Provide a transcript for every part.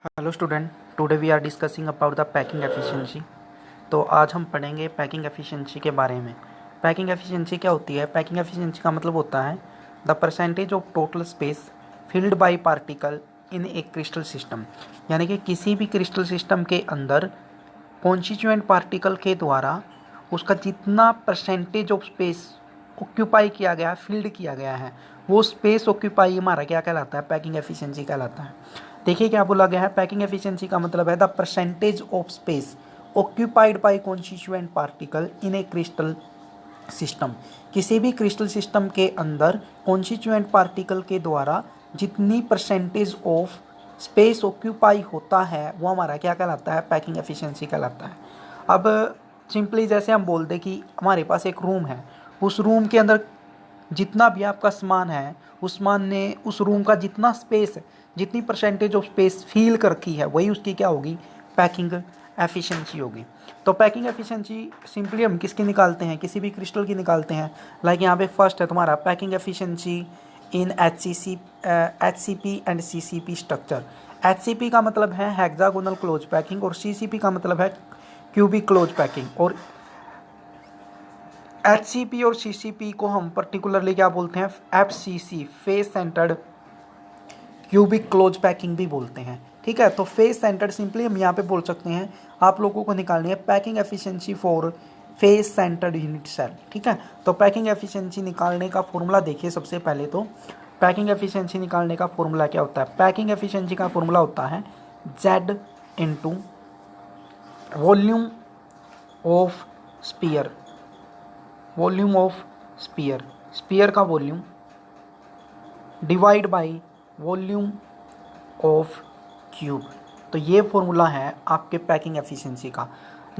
Hello student, today we are discussing about the packing efficiency. तो आज हम पढ़ेंगे पैकिंग एफिशिएंसी के बारे में। पैकिंग एफिशिएंसी क्या होती है? पैकिंग एफिशिएंसी का मतलब होता है the percentage of total space filled by particle in A crystal system. यानी कि किसी भी क्रिस्टल सिस्टम के अंदर कॉन्स्टिट्यूएंट पार्टिकल के द्वारा उसका जितना परसेंटेज ऑफ स्पेस ऑक्यूपाई किया गया, फील्ड किया गया है, वो स्पेस ऑक्यूपाई हमारा क्या कहलाता है? पैकिंग एफिशिएंसी कहलाता है। देखिए क्या बोला गया है, पैकिंग एफिशिएंसी का मतलब है the percentage of space occupied by constituent particle in A crystal system. किसी भी क्रिस्टल सिस्टम के अंदर कॉन्स्टिट्यूएंट पार्टिकल के द्वारा जितनी परसेंटेज ऑफ स्पेस ऑक्यूपाई होता है वो हमारा क्या कहलाता है? पैकिंग एफिशिएंसी कहलाता है। अब सिंपली जैसे हम बोल दें कि हमारे पास एक रूम है, उस रूम के अंदर जितना भी आपका सामान है, उस सामान ने उस रूम का जितना स्पेस, जितनी परसेंटेज ऑफ स्पेस फील कर रखी है, वही उसकी क्या होगी? पैकिंग एफिशिएंसी होगी। तो पैकिंग एफिशिएंसी सिंपली हम किसकी निकालते हैं? किसी भी क्रिस्टल की निकालते हैं। लाइक यहाँ पे फर्स्ट है तुम्हारा packing efficiency in HCP and CCP structure. HCP का मतलब है हेक्सागोनल क्लोज पैकिंग और CCP का मतलब है क्यूबिक क्लोज पैकिंग। और HCP और CCP को हम पर्टिकुलरली क्या बोलते हैं? FCC face centred cubic close packing भी बोलते हैं। ठीक है, तो फेस सेंटर्ड सिंपली हम यहाँ पे बोल सकते हैं, आप लोगों को निकालनी है packing efficiency for face centred unit cell. ठीक है, तो पैकिंग एफिशिएंसी निकालने का फॉर्मूला देखिए। सबसे पहले तो पैकिंग एफिशिएंसी निकालने का फॉर्मूला क्या होता है? पैकिंग एफिशिएंसी का फॉर्मूला होता है Z into volume of sphere. Volume of sphere, sphere का volume divide by volume of cube. तो ये फॉर्मूला है आपके पैकिंग एफिशिएंसी का,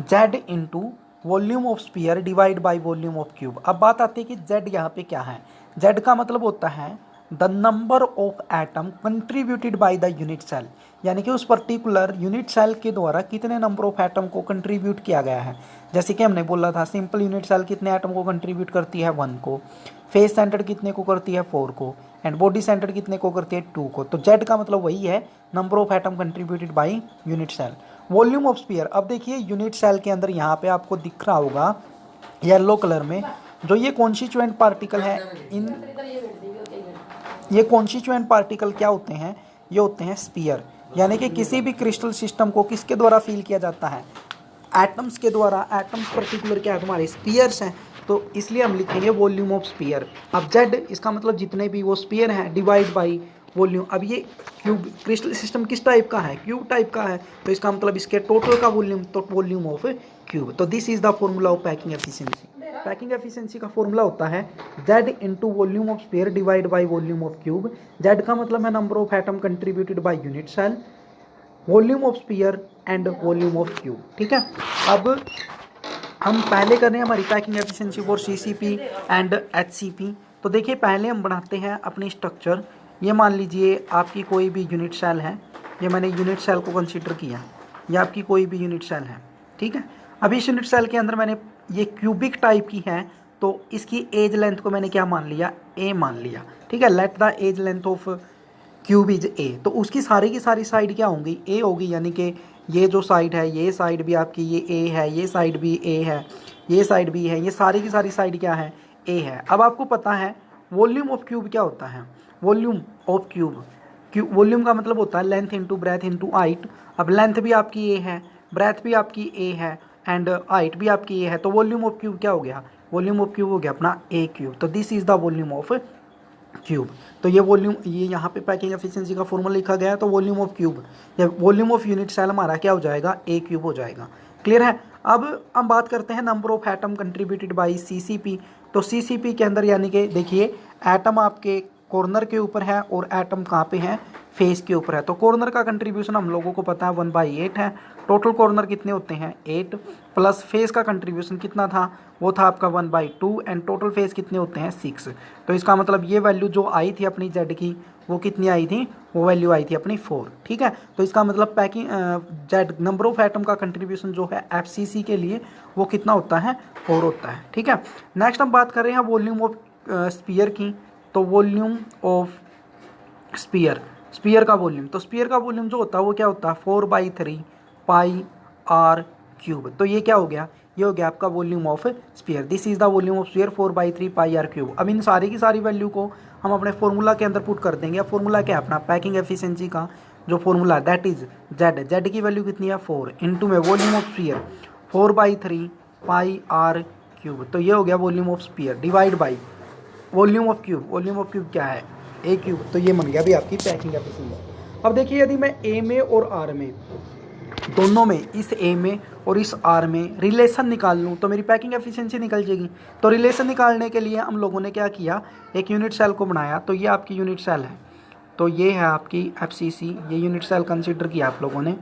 Z into volume of sphere divide by volume of cube. अब बात आती है कि Z यहाँ पे क्या है? Z का मतलब होता है the number of atom contributed by the unit cell. यानी कि उस पर्टिकुलर यूनिट सेल के द्वारा कितने नंबर ऑफ एटम को कंट्रीब्यूट किया गया है। जैसे कि हमने बोला था, सिंपल यूनिट सेल कितने एटम को कंट्रीब्यूट करती है? 1 को। फेस सेंटर कितने को करती है? 4 को। एंड बॉडी सेंटर कितने को करती है? 2 को। तो Z का मतलब वही है, number of atom contributed by unit cell. Volume of sphere, अब देखिए यूनिट सेल के अंदर यहाँ पे आपको दिख रहा होगा येलो कलर में, जो ये कॉन्स्टिट्यूएंट पार्टिकल है, ये कॉन्स्टिट्यूएंट पार्टिकल क्या होते हैं? ये होते हैं स्पीयर। यानी कि किसी भी क्रिस्टल सिस्टम को किसके द्वारा फील किया जाता है? एटम्स के द्वारा। एटम्स पर्टिकुलर क्या है? तुम्हारे स्पीयर्स हैं, तो इसलिए हम लिखेंगे वॉल्यूम ऑफ स्पीयर। अब Z इसका मतलब जितने भी वो स्पीयर हैं डिवाइड बाय वॉल्यूम। अब ये क्यूब क्रिस्टल सिस्टम किस टाइप का है? क्यूब टाइप का है, तो इसका मतलब इसके टोटल का वॉल्यूम, तो वॉल्यूम ऑफ क्यूब। तो this is the formula of packing efficiency. Packing efficiency का फॉर्मूला होता है Z into volume of sphere divide by volume of cube. Z का मतलब है number of atom contributed by unit cell, volume of sphere and volume of cube. ठीक है, अब हम पहले कर रहे हैं हमारी packing efficiency for CCP and HCP। तो देखिए पहले हम बनाते हैं अपनी स्ट्रक्चर। ये मान लीजिए आपकी कोई भी यूनिट सेल है, ये मैंने यूनिट सेल को कंसीडर किया, ये आपकी कोई भी यूनिट सेल है। ठीक है, अभी इस यूनिट सेल के अंदर मैंने ये क्यूबिक टाइप की है, तो इसकी एज लेंथ को मैंने क्या मान लिया? A मान लिया। ठीक है, let the edge length of cube is A। तो उसकी सारी की सारी साइड क्या होंगी? A होगी। यानी कि ये जो साइड है, ये साइड भी आपकी ये A है, ये साइड भी A है, ये साइड भी है, ये सारी की सारी साइड क्या है? A है। अब आपको पता है वॉल्यूम ऑफ क्यूब क्या होता है? वॉल्यूम ऑफ क्यूब, वॉल्यूम का मतलब होता है length into breadth into height. अब लेंथ भी आपकी A है, ब्रेथ भी आपकी A है, एंड हाइट भी आपकी A है, तो वॉल्यूम ऑफ क्यूब क्या हो गया? वॉल्यूम ऑफ क्यूब हो गया अपना A क्यूब। तो this is the volume of cube. तो ये वॉल्यूम, ये यहाँ पे पैकिंग एफिशिएंसी का फॉर्मूला लिखा गया है, तो वॉल्यूम ऑफ क्यूब या वॉल्यूम ऑफ यूनिट सेल हमारा क्या हो जाएगा? A क्यूब हो जाएगा। क्लियर है? अब हम बात करते हैं number of atom contributed bye CCP। तो CCP के अंदर यानी कि देखिए एटम आपके कॉर्नर के ऊपर है और एटम कहाँ पे है? फेस के ऊपर है। तो कॉर्नर का कंट्रीब्यूशन हम लोगों को पता है 1/8 है। टोटल कॉर्नर कितने होते हैं? 8 प्लस फेस का कंट्रीब्यूशन कितना था? वो था आपका 1/2 एंड टोटल फेस कितने होते हैं? 6। तो इसका मतलब ये वैल्यू जो आई थी अपनी Z की, वो कितनी आई थी? वो वैल्यू आई थी अपनी 4। ठीक है, तो इसका मतलब packing Z number of atom का कंट्रीब्यूशन जो है FCC के लिए वो कितना होता है? 4 होता है। ठीक है, नेक्स्ट हम बात कर रहे हैं वॉल्यूम ऑफ स्पीयर की। तो वॉल्यूम ऑफ स्पीयर स्पीयर का वॉल्यूम, तो स्पीयर का वॉल्यूम जो होता है वो क्या होता है 4/3 पाई आर क्यूब। तो ये क्या हो गया, ये हो गया आपका volume of sphere. This is the volume of sphere 4/3 pi are cube. अब इन सारी की सारी वैल्यू को हम अपने फॉर्मूला के अंदर पुट कर देंगे। अब फॉर्मूला क्या है अपना पैकिंग एफिशिएंसी का जो फॉर्मूला है दैट इज जेड। जेड की वैल्यू कितनी है 4 इंटू में volume of sphere 4/3 pi are cube. तो ये हो गया volume of sphere divide by volume of cube. Volume of cube क्या है ए क्यूब। तो ये बन गया अभी आपकी पैकिंग एफिशिएंसी। अब देखिए यदि मैं ए में और आर में दोनों में इस ए में और इस आर में रिलेशन निकाल लूँ तो मेरी पैकिंग एफिशिएंसी निकल जाएगी। तो रिलेशन निकालने के लिए हम लोगों ने क्या किया, एक यूनिट सेल को बनाया। तो ये आपकी यूनिट सेल है, तो ये है आपकी एफसीसी, ये यूनिट सेल कंसीडर किया आप लोगों ने,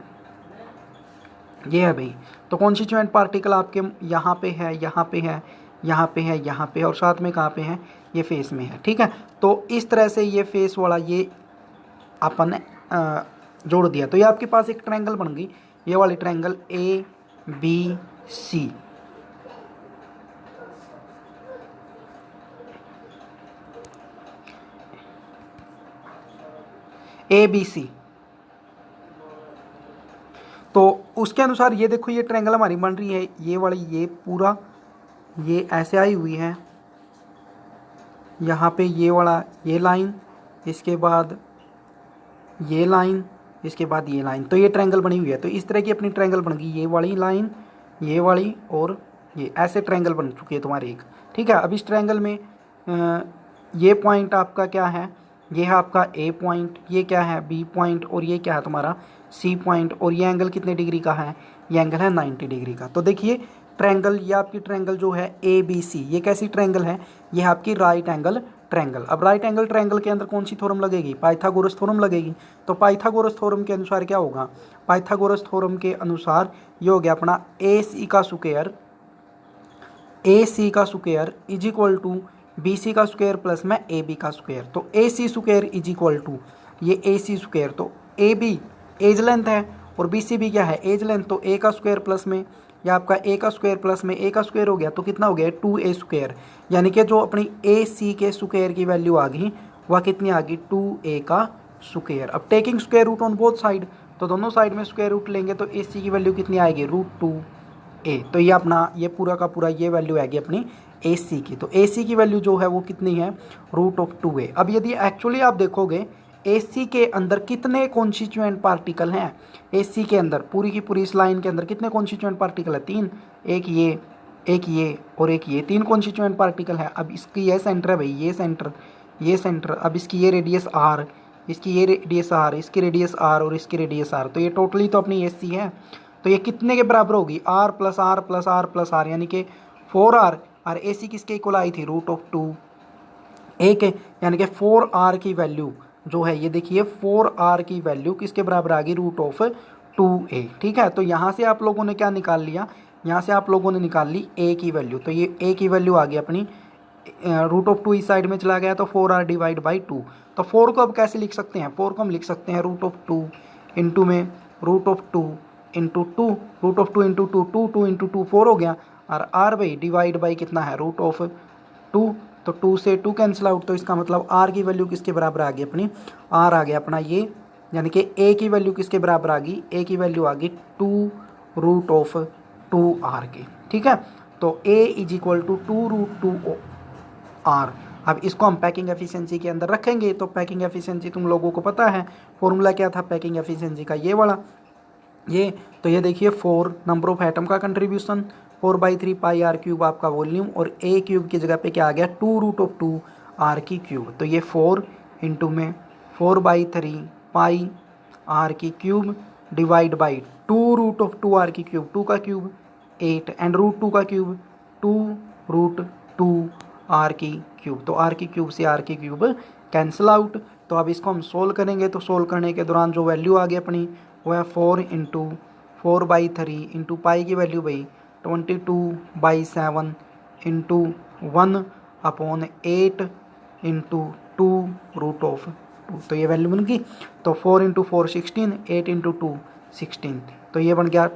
ये है भाई। तो कॉन्स्टिट्यूएंट पार्टिकल आपके यहाँ पे है, यहाँ पे है, यहाँ पे है, यहाँ पे है, और साथ में कहाँ पे है, ये फेस में है। ठीक है, तो इस तरह से ये फेस वाला ये अपन ने जोड़ दिया। तो ये आपके पास एक ट्रायंगल बन गई, ये वाली triangle A B C. A B C, तो उसके अनुसार ये देखो ये ट्रायंगल हमारी बन रही है, ये वाली ये पूरा ये ऐसे आई हुई है, यहाँ पे ये वाला ये लाइन, इसके बाद ये लाइन, इसके बाद ये लाइन। तो ये ट्रायंगल बनी हुई है। तो इस तरह की अपनी ट्रायंगल बन गई, ये वाली लाइन, ये वाली और ये, ऐसे ट्रायंगल बन चुकी है तुम्हारी एक। ठीक है, अब इस ट्रायंगल में ये पॉइंट आपका क्या है, ये है आपका ए पॉइंट, ये क्या है बी पॉइंट, और ये क्या है तुम्हारा सी पॉइंट। और ये एंगल कितने डिग्री का है, ये एंगल है 90 डिग्री का। तो देखिए ट्रायंगल, ये आपकी ट्रायंगल जो है ए बी सी, ये कैसी ट्रायंगल है, ये आपकी राइट एंगल ट्रायंगल। अब राइट एंगल ट्रायंगल के अंदर कौन सी थ्योरम लगेगी, पाइथागोरस थ्योरम लगेगी। तो पाइथागोरस थ्योरम के अनुसार क्या होगा, पाइथागोरस थ्योरम के अनुसार ये हो गया अपना ए सी का स्क्वायर, ए सी का square is equal to B C का स्क्वायर प्लस में ए बी का स्क्वायर। तो A C square is equal to ये ए सी स्क्वायर, तो ए बी एज लेंथ है और बी सी भी क्या है एज लेंथ। तो ए का स्क्वायर प्लस में या आपका ए का स्क्वायर प्लस में ए का स्क्वायर हो गया, तो कितना हो गया 2a स्क्वायर। यानी कि जो अपनी ए सी के स्क्वायर की वैल्यू आ गई वह कितनी आ गई 2a का स्क्वायर। अब taking square root on both side, तो दोनों साइड में स्क्वायर रूट लेंगे तो ए सी की वैल्यू कितनी आएगी √2a। तो ये अपना ये पूरा का पूरा ये वैल्यू आएगी अपनी ए सी की। तो ए सी की वैल्यू जो है वो कितनी है √2a। अब यदि एक्चुअली आप देखोगे AC के अंदर कितने कॉन्स्टिट्यूएंट पार्टिकल हैं, AC के अंदर पूरी की पूरी इस लाइन के अंदर कितने कॉन्स्टिट्यूएंट पार्टिकल है 3, एक ये और एक ये, 3 कॉन्स्टिट्यूएंट पार्टिकल है। अब इसकी ये सेंटर है भाई, ये सेंटर, अब इसकी ये रेडियस r, इसकी ये रेडियस r, इसकी रेडियस r और इसकी रेडियस r। तो ये टोटली तो अपनी AC है। तो ये कितने के बराबर होगी r plus r plus r plus r, यानी कि 4r। और AC किसके इक्वल आई थी √2a के, यानी कि 4r की वैल्यू जो है ये देखिए 4r की वैल्यू किसके बराबर आ गई √2a। ठीक है, तो यहाँ से आप लोगों ने क्या निकाल लिया, यहाँ से आप लोगों ने निकाल ली a की वैल्यू। तो ये a की वैल्यू आ गई अपनी √2 इस साइड में चला गया, तो 4r डिवाइड बाई 2। तो 4 को अब कैसे लिख सकते हैं, 4 को हम लिख सकते हैं √2 इंटू में √2 इंटू 2, √2 इंटू 2, 2 इंटू 2 4 हो गया, और r बाई डिवाइड बाई कितना है √2। तो 2 से 2 कैंसिल आउट, तो इसका मतलब r की वैल्यू किसके बराबर आ गई अपनी, r आ गया अपना ये, यानी कि a की वैल्यू किसके बराबर आ गई, a की वैल्यू आ गई 2√2r के। ठीक है, तो a is equal to 2√2r। अब इसको हम पैकिंग एफिशिएंसी के अंदर रखेंगे। तो पैकिंग एफिशिएंसी तुम लोगों को पता है फॉर्मूला क्या था पैकिंग एफिशिएंसी का, ये वाला ये। तो ये देखिए 4 नंबर ऑफ एटम का कंट्रीब्यूशन, 4/3 पाई आर क्यूब आपका वॉल्यूम, और ए क्यूब की जगह पे क्या आ गया 2√2r की क्यूब। तो ये 4 इंटू में 4/3 पाई आर की क्यूब डिवाइड बाई 2√2r की क्यूब, 2 का क्यूब 8 एंड √2 का क्यूब 2√2r की क्यूब। तो r की क्यूब से r की क्यूब कैंसिल आउट। तो अब इसको हम सोल्व करेंगे, तो सोल्व करने के दौरान जो वैल्यू आ गई अपनी वो है 4 इंटू 4/3 इंटू पाई की वैल्यू भाई 22/7 इंटू 1/8 इंटू 2√2। तो ये वैल्यू बन गई। तो 4 इंटू 4 16, 8 इंटू 2 16। तो ये बन गया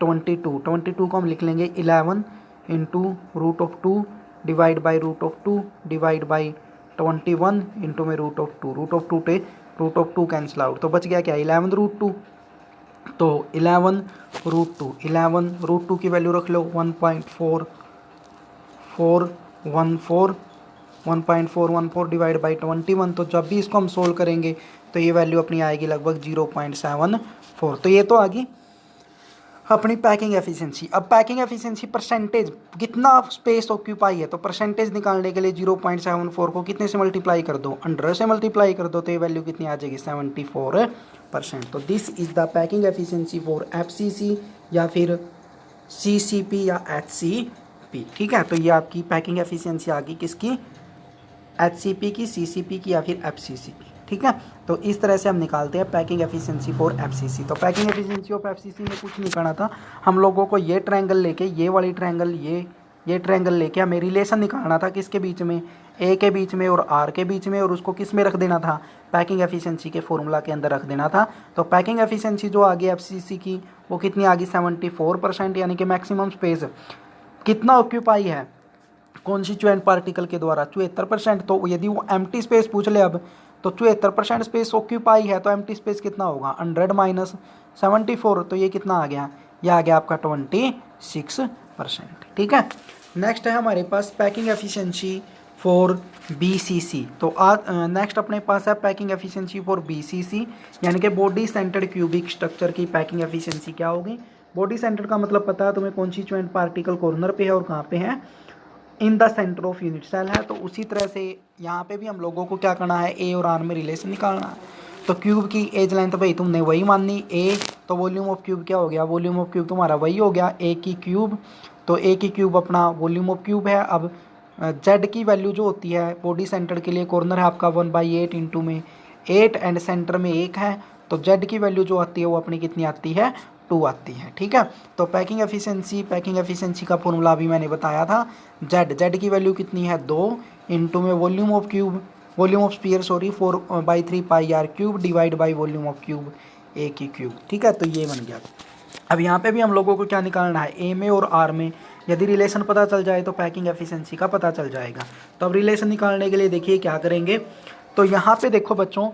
22 को हम लिख लेंगे 11 into √2 divide by √2 divide by 21 into में √2 पे रूट ऑफ 2 कैंसिल आउट, तो बच गया क्या 11 रूट 2। तो 11 रूट 2, 11 रूट 2 की वैल्यू रख लो 1.4414, 1.414 डिवाइड बाई 21। तो जब भी इसको हम सोल्व करेंगे तो ये वैल्यू अपनी आएगी लगभग 0.74। तो ये तो आ गई अपनी पैकिंग एफिशिएंसी। अब पैकिंग एफिशिएंसी परसेंटेज, कितना स्पेस ऑक्यूपाई है, तो परसेंटेज निकालने के लिए 0.74 को कितने से मल्टीप्लाई कर दो, 100 से मल्टीप्लाई कर दो, तो ये वैल्यू कितनी आ जाएगी 74%। तो this is the packing efficiency for FCC या फिर सीसीपी या एचसीपी। ठीक है, तो ये आपकी पैकिंग एफिशिएंसी आ गई किसकी, एचसीपी की, सीसीपी की या फिर एफसीसी की। ठीक है, तो इस तरह से हम निकालते हैं पैकिंग एफिशिएंसी फॉर एफसीसी। तो पैकिंग एफिशिएंसी ऑफ एफसीसी में कुछ नहीं करना था, हम लोगों को ये ट्रायंगल लेके, ये वाली ट्रायंगल, ये ट्रायंगल लेके हमें रिलेशन निकालना था किसके बीच में, ए के बीच में और आर के बीच में, और उसको किस में रख देना था, पैकिंग एफिशिएंसी के फॉर्मूला के अंदर रख देना था। तो पैकिंग एफिशिएंसी जो आ गई एफसीसी की वो कितनी आ गई 74%, यानी कि मैक्सिमम स्पेस कितना ऑक्यूपाई है कॉन्स्टिट्यूएंट पार्टिकल के द्वारा 74%। तो यदि वो एम्प्टी स्पेस पूछ ले अब, तो 74% स्पेस ऑक्यूपाई है, तो एम्प्टी स्पेस कितना होगा 100 माइनस 74, तो ये कितना आ गया, ये आ गया आपका 26%। ठीक है, नेक्स्ट है हमारे पास पैकिंग एफिशिएंसी फॉर बीसीसी। तो नेक्स्ट अपने पास है पैकिंग एफिशिएंसी फॉर बीसीसी, यानी कि बॉडी सेंटर्ड क्यूबिक स्ट्रक्चर की पैकिंग एफिशिएंसी क्या होगी। बॉडी सेंटर्ड का मतलब पता है तुम्हें, कॉन्स्टिट्यूएंट पार्टिकल कॉर्नर पे है और कहाँ पे है, in the centre of unit cell है। तो उसी तरह से यहाँ पे भी हम लोगों को क्या करना है, ए और आर में रिलेशन निकालना है। तो क्यूब की एज लेंथ भाई तुमने वही माननी ए, तो वॉल्यूम ऑफ क्यूब क्या हो गया, वॉल्यूम ऑफ क्यूब तुम्हारा वही हो गया ए की क्यूब। तो ए की क्यूब अपना वॉल्यूम ऑफ क्यूब है। अब जेड की वैल्यू जो होती है बॉडी सेंटर के लिए, कॉर्नर है आपका 1/8 इंटू में 8 एंड सेंटर में 1 है, तो जेड की वैल्यू जो आती है वो अपनी कितनी आती है 2 आती है। ठीक है, तो पैकिंग एफिशिएंसी का फॉर्मूला अभी मैंने बताया था, जेड की वैल्यू कितनी है 2 इंटू में volume of sphere 4/3 pi are cube divide by volume of cube a की क्यूब। ठीक है, तो ये बन गया। अब यहाँ पे भी हम लोगों को क्या निकालना है, ए में और आर में यदि रिलेशन पता चल जाए तो पैकिंग एफिशिएंसी का पता चल जाएगा। तो अब रिलेशन निकालने के लिए देखिए क्या करेंगे। तो यहाँ पे देखो बच्चों,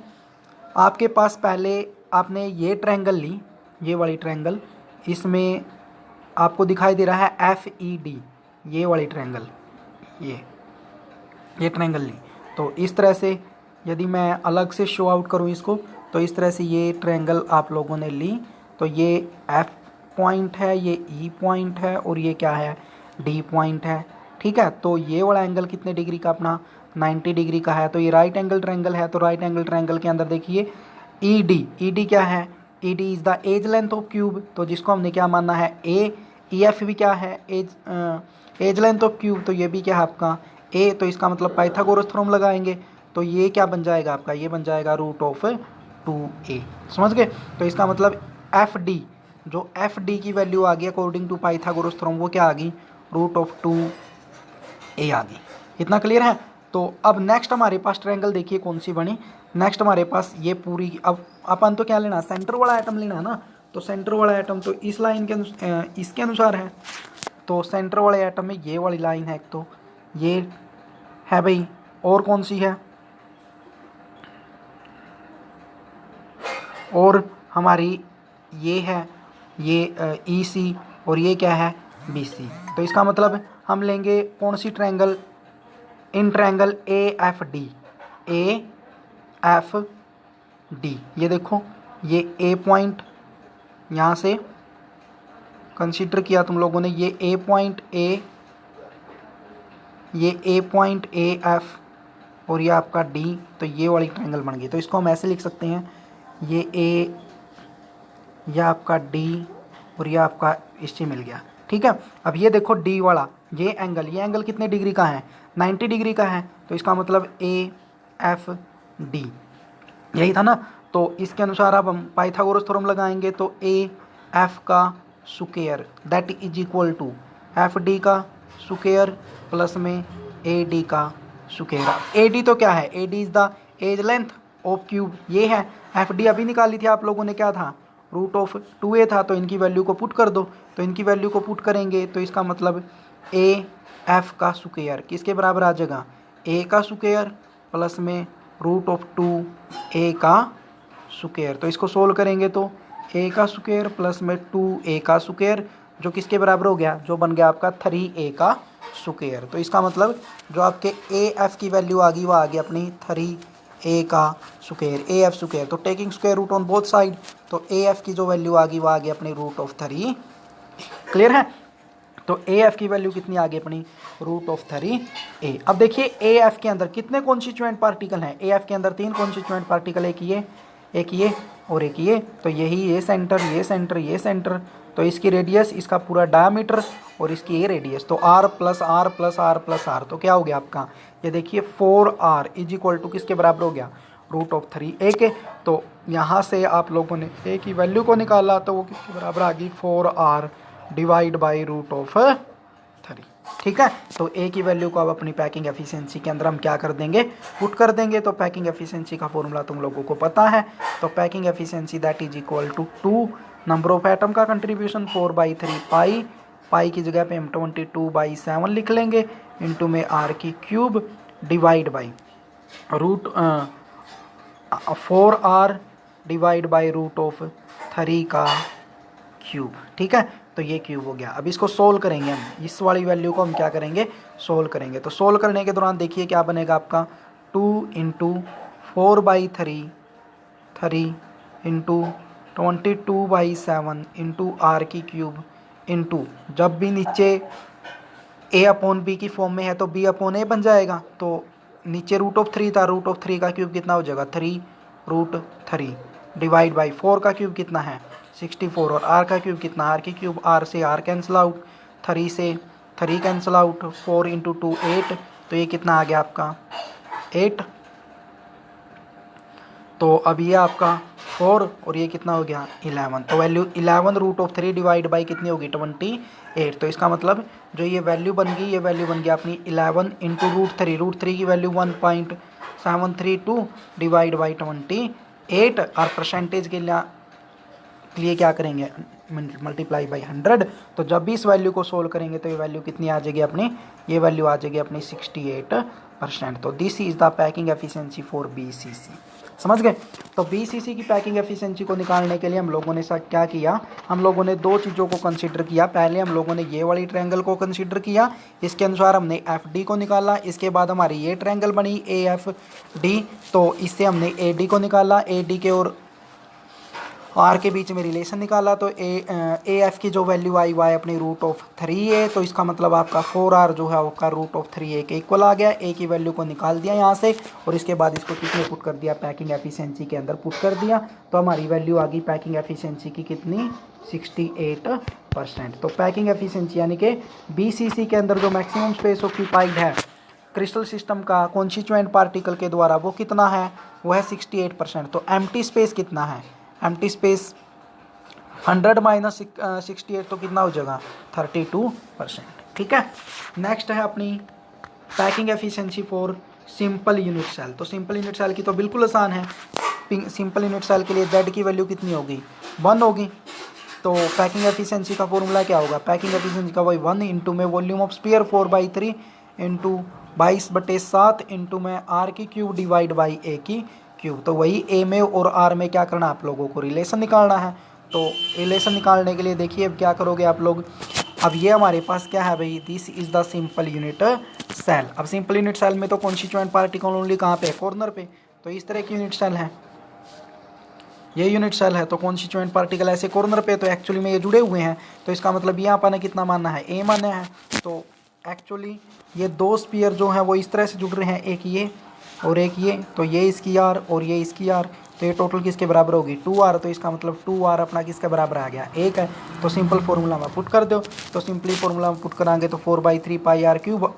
आपके पास पहले आपने ये ट्रायंगल ली, ये वाली ट्रायंगल, इसमें आपको दिखाई दे रहा है FED, ये वाली ट्रायंगल, ये ट्रायंगल ली। तो इस तरह से यदि मैं अलग से शो आउट करूँ इसको, तो इस तरह से ये ट्रायंगल आप लोगों ने ली। तो ये F पॉइंट है, ये E पॉइंट है और ये क्या है D पॉइंट है। ठीक है, तो ये वाला एंगल कितने डिग्री का अपना 90 डिग्री का है। तो ये राइट एंगल ट्रायंगल है। तो राइट एंगल ट्रायंगल के अंदर देखिए ED क्या है, ED is the edge length of cube, तो जिसको हमने क्या मानना है A। EF भी क्या है, एज लेंथ ऑफ क्यूब, तो ये भी क्या है आपका A। तो इसका मतलब पाइथागोरस थ्योरम लगाएंगे, तो ये क्या बन जाएगा आपका, ये बन जाएगा √2a। समझ गए। तो इसका मतलब FD, जो FD की वैल्यू आ गई अकॉर्डिंग टू पाइथागोरस थ्योरम, वो क्या आ गई √2a आ गई। इतना क्लियर है। तो अब नेक्स्ट हमारे पास ट्रायंगल देखिए कौन सी बनी। नेक्स्ट हमारे पास ये पूरी, अब अपन तो क्या लेना, सेंटर वाला एटम लेना है ना। तो सेंटर वाला एटम तो इस लाइन के इसके अनुसार है। तो सेंटर वाले एटम में ये वाली लाइन है, तो ये है भाई, और कौन सी है, और हमारी ये है, ये EC, और ये क्या है BC। तो इसका मतलब हम लेंगे कौन सी ट्रायंगल, इन ट्रायंगल AFD। ये देखो, ये A पॉइंट यहाँ से कंसीडर किया तुम लोगों ने, ये A पॉइंट A, ये A पॉइंट AF और ये आपका D। तो ये वाली ट्रायंगल बन गई। तो इसको हम ऐसे लिख सकते हैं, ये A, यह आपका D और ये आपका इससे मिल गया। ठीक है, अब ये देखो D वाला ये एंगल कितने डिग्री का है, 90 डिग्री का है। तो इसका मतलब AFD यही था ना। तो इसके अनुसार अब हम पाइथागोरस थ्योरम लगाएंगे। तो AF का square that is equal to FD का स्क्वायर प्लस में AD का स्क्वायर। AD तो क्या है, AD is the edge length of cube, ये है। FD अभी निकाली थी आप लोगों ने, क्या था √2a था। तो इनकी वैल्यू को पुट कर दो। तो इनकी वैल्यू को पुट करेंगे तो इसका मतलब AF का स्क्वायर किसके बराबर आ जाएगा, A का स्क्वायर प्लस में √2a का स्क्वायर। तो इसको सोल्व करेंगे तो ए का स्क्वायर प्लस में 2a का स्क्वायर जो किसके बराबर हो गया, जो बन गया आपका 3a का स्क्वायर। तो इसका मतलब जो आपके ए एफ की वैल्यू आ गई वो आ गई अपनी 3a का स्क्वायर, ए एफ स्क्वायर। तो taking square root on both side, तो ए एफ की जो वैल्यू आ गई वो आ गई अपनी रूट ऑफ 3। क्लियर है। तो ए एफ की वैल्यू कितनी आ गई अपनी रूट ऑफ 3a। अब देखिए ए एफ के अंदर कितने कॉन्स्टिट्यूएंट पार्टिकल हैं, ए एफ के अंदर 3 कॉन्स्टिट्यूएंट पार्टिकल, एक ये और एक ये। तो यही ये सेंटर, ये सेंटर, ये सेंटर। तो इसकी रेडियस, इसका पूरा डायमीटर और इसकी ये रेडियस, तो r plus r plus r plus r. तो क्या हो गया आपका, ये देखिए 4r इज इक्वल टू किसके बराबर हो गया, रूट ऑफ 3a के। तो यहाँ से आप लोगों ने a की वैल्यू को निकाला तो वो किसके बराबर आ गई, 4r divide by root of 3। ठीक है। तो a की वैल्यू को अब अपनी पैकिंग एफिशिएंसी के अंदर हम क्या कर देंगे, पुट कर देंगे। तो पैकिंग एफिशिएंसी का फॉर्मूला तुम लोगों को पता है। तो packing efficiency that is equal to 2 number of atom का कंट्रीब्यूशन 4/3 पाई, पाई की जगह पे हम 22/7 लिख लेंगे, इनटू में r की cube divide by root 4r divide by root of 3 का क्यूब। ठीक है। तो ये क्यूब हो गया। अब इसको सोल्व करेंगे हम, इस वाली वैल्यू को हम क्या करेंगे, सोल्व करेंगे। तो सोल्व करने के दौरान देखिए क्या बनेगा आपका, 2 इंटू 4/3 3 इंटू 22/7 इंटू आर की क्यूब इंटू, जब भी नीचे a अपॉन बी की फॉर्म में है तो b अपॉन ए बन जाएगा। तो नीचे रूट ऑफ 3 था, रूट ऑफ 3 का क्यूब कितना हो जाएगा, 3√3 डिवाइड बाई 4 का क्यूब कितना है 64 और r का क्यूब कितना, r की क्यूब, r से r कैंसिल आउट, 3 से 3 कैंसिल आउट, 4 इंटू 2 8। तो ये कितना आ गया आपका 8। तो अब ये आपका 4 और ये कितना हो गया 11। तो वैल्यू 11√3 डिवाइड बाई कितनी होगी 28। तो इसका मतलब जो ये वैल्यू बन गई, ये वैल्यू बन गई अपनी 11 इंटू √3 की वैल्यू 1.732 डिवाइड बाई 28। और परसेंटेज के लिए क्या करेंगे, मल्टीप्लाई बाई 100। तो जब भी इस वैल्यू को सोल्व करेंगे तो ये वैल्यू कितनी आ जाएगी अपनी, ये वैल्यू आ जाएगी अपनी 68%। तो this is the packing efficiency for BCC। समझ गए। तो BCC की पैकिंग एफिशिएंसी को निकालने के लिए हम लोगों ने क्या किया, हम लोगों ने दो चीज़ों को कंसीडर किया। पहले हम लोगों ने ये वाली ट्रायंगल को कंसीडर किया, इसके अनुसार हमने FD को निकाला। इसके बाद हमारी ये ट्रायंगल बनी AFD, तो इससे हमने AD को निकाला, AD के और R के बीच में रिलेशन निकाला। तो AF की जो वैल्यू आई वो अपनी रूट ऑफ 3a। तो इसका मतलब आपका 4r जो है आपका रूट ऑफ 3a के इक्वल आ गया। a की वैल्यू को निकाल दिया यहाँ से और इसके बाद इसको किसमें पुट कर दिया, पैकिंग एफिशिएंसी के अंदर पुट कर दिया। तो हमारी वैल्यू आ गई पैकिंग एफिशिएंसी की कितनी, 68%। तो पैकिंग एफिशिएंसी यानी कि BCC के अंदर जो मैक्सिमम स्पेस ऑक्यूपाइड है क्रिस्टल सिस्टम का कॉन्स्टिट्यूएंट पार्टिकल के द्वारा वो कितना है, वो है 68%। तो एम्प्टी स्पेस कितना है, एम्प्टी स्पेस 100 माइनस 68 तो कितना हो जाएगा 32%। ठीक है। नेक्स्ट है अपनी packing efficiency for simple unit cell. तो सिंपल यूनिट सेल की तो बिल्कुल आसान है। सिंपल यूनिट सेल के लिए Z की वैल्यू कितनी होगी, 1 होगी। तो पैकिंग एफिशिएंसी का फॉर्मूला क्या होगा, पैकिंग एफिशिएंसी का वही 1 इंटू में volume of sphere 4/3 into 22/7 into में r की क्यूब डिवाइड बाई a की क्यूब। तो वही a में और r में क्या करना, आप लोगों को रिलेशन निकालना है। तो रिलेशन निकालने के लिए देखिए अब क्या करोगे आप लोग, अब ये हमारे पास क्या है भाई, this is the simple unit cell. अब सिंपल यूनिट सेल में तो कॉन्स्टिट्यूएंट पार्टिकल ओनली कहाँ पे, कॉर्नर पे। तो इस तरह की यूनिट सेल है, ये यूनिट सेल है। तो कॉन्स्टिट्यूएंट पार्टिकल ऐसे कॉर्नर पे, तो एक्चुअली में ये जुड़े हुए हैं। तो इसका मतलब यहाँ पर कितना मानना है, a मानना है। तो एक्चुअली ये दो स्पीयर जो हैं वो इस तरह से जुड़ रहे हैं, एक ये और एक ये। तो ये इसकी r और ये इसकी r, तो ये टोटल किसके बराबर होगी 2r। तो इसका मतलब 2r अपना किसके बराबर आ गया, 1 है। तो सिंपल फार्मूला में पुट कर दो। तो सिंपली फार्मूला में पुट कराएंगे तो 4/3 pi r cube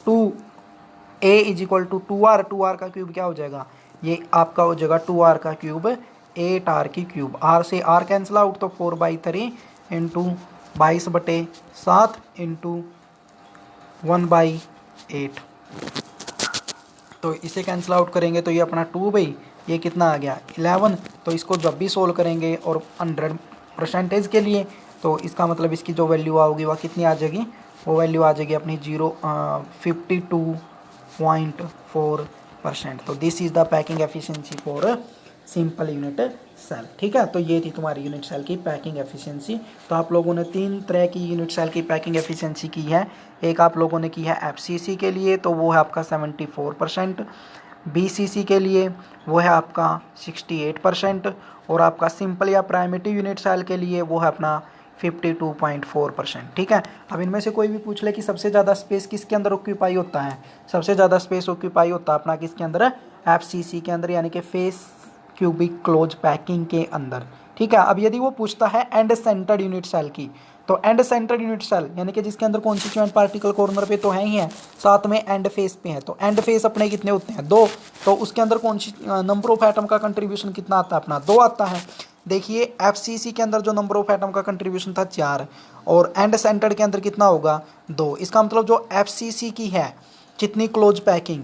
2a is equal to 2r। 2r का क्यूब क्या हो जाएगा, ये आपका हो जाएगा 2r का क्यूब 8r की क्यूब। r से r कैंसिल आउट, तो 4/3 इंटू 22/7 इंटू 1/8। तो इसे कैंसिल आउट करेंगे तो ये अपना 2 भाई, ये कितना आ गया 11। तो इसको जब भी सोल्व करेंगे और 100% के लिए, तो इसका मतलब इसकी जो वैल्यू आओगी वह कितनी आ जाएगी, वो वैल्यू आ जाएगी अपनी 52.4%। तो this is the packing efficiency for simple unit cell. ठीक है, तो ये थी तुम्हारी यूनिट सेल की पैकिंग एफिशिएंसी। तो आप लोगों ने 3 तरह की यूनिट सेल की पैकिंग एफिशिएंसी की है। एक आप लोगों ने की है एफसीसी के लिए, तो वो है आपका 74%, बीसीसी के लिए वो है आपका 68%, और आपका सिंपल या प्राइमेटिव यूनिट सेल के लिए वो है अपना 52.4%। ठीक है, अब इनमें से कोई भी पूछ ले कि सबसे ज़्यादा स्पेस किसके अंदर ऑक्यूपाई होता है, सबसे ज़्यादा स्पेस ऑक्यूपाई होता है अपना किसके अंदर, एफसीसी के अंदर, यानी कि फेस क्यूबिक क्लोज पैकिंग के अंदर। ठीक है, अब यदि वो पूछता है एंड सेंटर्ड यूनिट सेल की, तो एंड सेंटर्ड यूनिट सेल यानी कि जिसके अंदर कॉन्स्टिट्यूएंट पार्टिकल कॉर्नर पे तो है ही है, साथ में एंड फेस पे है, तो एंड फेस अपने कितने होते हैं, 2, तो उसके अंदर कौन सी नंबर ऑफ एटम का कंट्रीब्यूशन कितना आता है, अपना 2 आता है। देखिए एफसीसी के अंदर जो नंबर ऑफ एटम का कंट्रीब्यूशन था 4, और एंड सेंटर्ड के अंदर कितना होगा, 2। इसका मतलब जो एफसीसी की है जितनी क्लोज पैकिंग,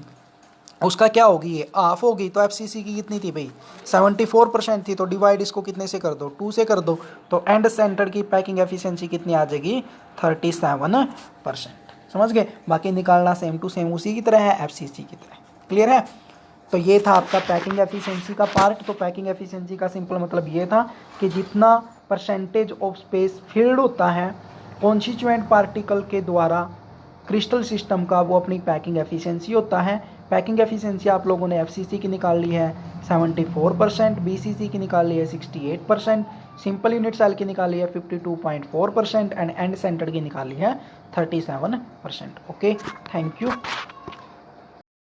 उसका क्या होगी, ये हाफ होगी। तो एफसीसी की कितनी थी भाई, 74% थी, तो डिवाइड इसको कितने से कर दो, 2 से कर दो, तो एंड सेंटर की पैकिंग एफिशिएंसी कितनी आ जाएगी, 37%। समझ गए, बाकी निकालना सेम टू सेम उसी की तरह है, एफसीसी की तरह। क्लियर है, तो ये था आपका पैकिंग एफिशिएंसी का पार्ट। तो पैकिंग एफिशिएंसी का सिंपल मतलब ये था कि जितना परसेंटेज ऑफ स्पेस फिल्ड होता है कॉन्स्टिट्यूएंट पार्टिकल के द्वारा क्रिस्टल सिस्टम का, वो अपनी पैकिंग एफिशिएंसी होता है। पैकिंग एफिशिएंसी आप लोगों ने एफसीसी की निकाल ली है 74%, बीसीसी की निकाल ली है 68%, सिंपल यूनिट सेल की निकाली है 52.4% एंड सेंटर्ड की निकाली है 37%। Okay, thank you.